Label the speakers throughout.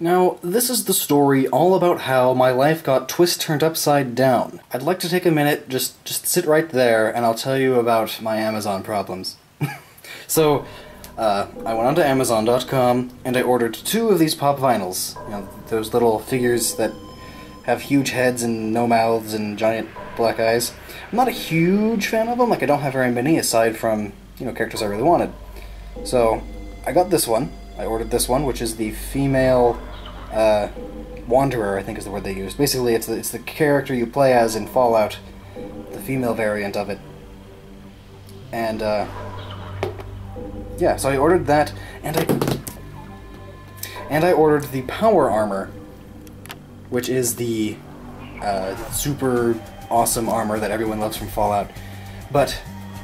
Speaker 1: Now, this is the story all about how my life got turned upside down. I'd like to take a minute, just sit right there, and I'll tell you about my Amazon problems. So, I went onto Amazon.com, and I ordered 2 of these pop vinyls. You know, those little figures that have huge heads and no mouths and giant black eyes. I'm not a huge fan of them, like I don't have very many aside from, you know, characters I really wanted. So, I got this one. I ordered this one, which is the female Wanderer, I think is the word they used. Basically, it's the character you play as in Fallout, the female variant of it. And, yeah, so I ordered that, and I ordered the Power Armor, which is the super awesome armor that everyone loves from Fallout. But,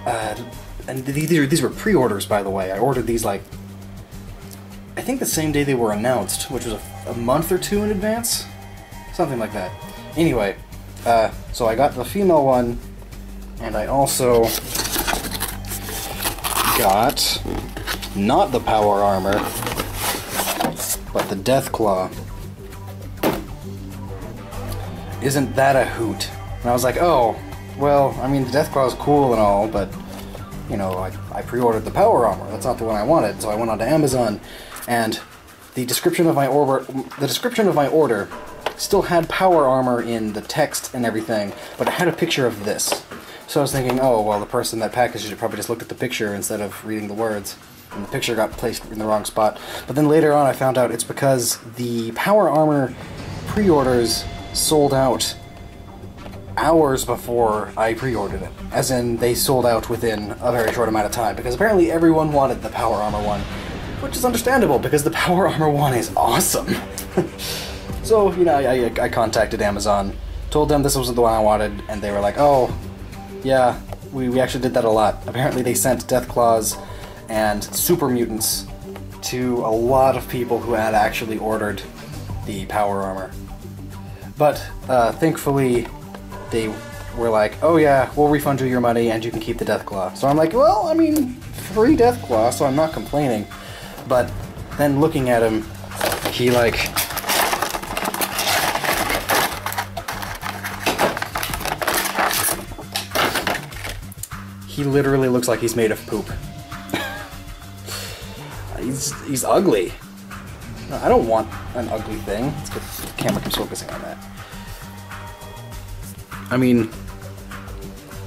Speaker 1: and these were pre-orders, by the way. I ordered these, like, I think the same day they were announced, which was a month or 2 in advance? Something like that. Anyway, so I got the female one, and I also got not the Power Armor, but the Deathclaw. Isn't that a hoot? And I was like, oh, well, I mean, the Deathclaw is cool and all, but, you know, I pre-ordered the Power Armor. That's not the one I wanted, so I went onto Amazon, and the description of my order still had Power Armor in the text and everything, but it had a picture of this. So I was thinking, oh, well, the person that packaged it probably just looked at the picture instead of reading the words, and the picture got placed in the wrong spot. But then later on I found out it's because the Power Armor pre-orders sold out hours before I pre-ordered it. As in, they sold out within a very short amount of time, because apparently everyone wanted the Power Armor one. Which is understandable, because the Power Armor one is awesome. So, you know, I contacted Amazon, told them this wasn't the one I wanted, and they were like, oh, yeah, we actually did that a lot. Apparently they sent Deathclaws and Super Mutants to a lot of people who had actually ordered the Power Armor. But, thankfully, they were like, oh yeah, we'll refund you your money and you can keep the Deathclaw. So I'm like, well, I mean, free Deathclaw, so I'm not complaining. But then looking at him, he like... he literally looks like he's made of poop. He's ugly. No, I don't want an ugly thing. Let's get the camera keeps focusing on that. I mean,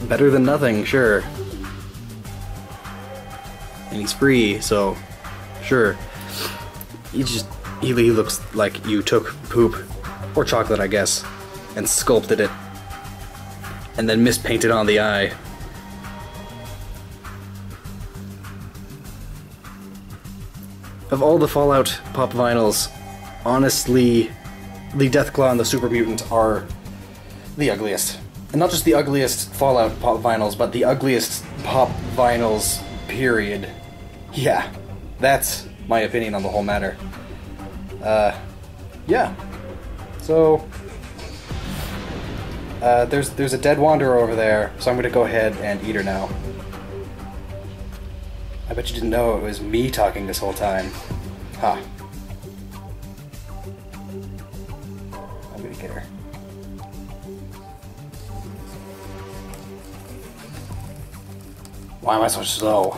Speaker 1: better than nothing, sure. And he's free, so sure. He looks like you took poop, or chocolate I guess, and sculpted it, and then mispainted on the eye. Of all the Fallout pop vinyls, honestly, the Deathclaw and the Super Mutant are the ugliest. And not just the ugliest Fallout pop vinyls, but the ugliest pop vinyls, period. Yeah, that's my opinion on the whole matter. Yeah. So, there's a dead Wanderer over there, so I'm gonna go ahead and eat her now. I bet you didn't know it was me talking this whole time. Ha. I'm gonna get her. Why am I so slow?